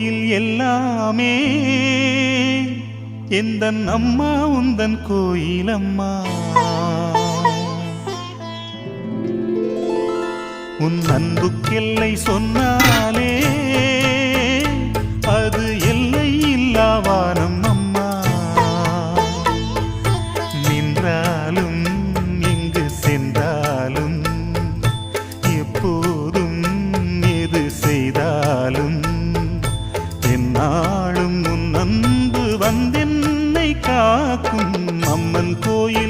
எல்லாமே எந்தன் அம்மா உந்தன் கோயிலம்மா. உன் அன்புக்கெல்லை சொன்னாலே அது எல்லை இல்லாவானம் அம்மா. நின்றாலும் எங்கு சென்றாலும் எப்போதும் எது செய்தாலும் என்னாலும் உன் அன்பு வந்தென்னை காக்கும். அம்மன் கோயில்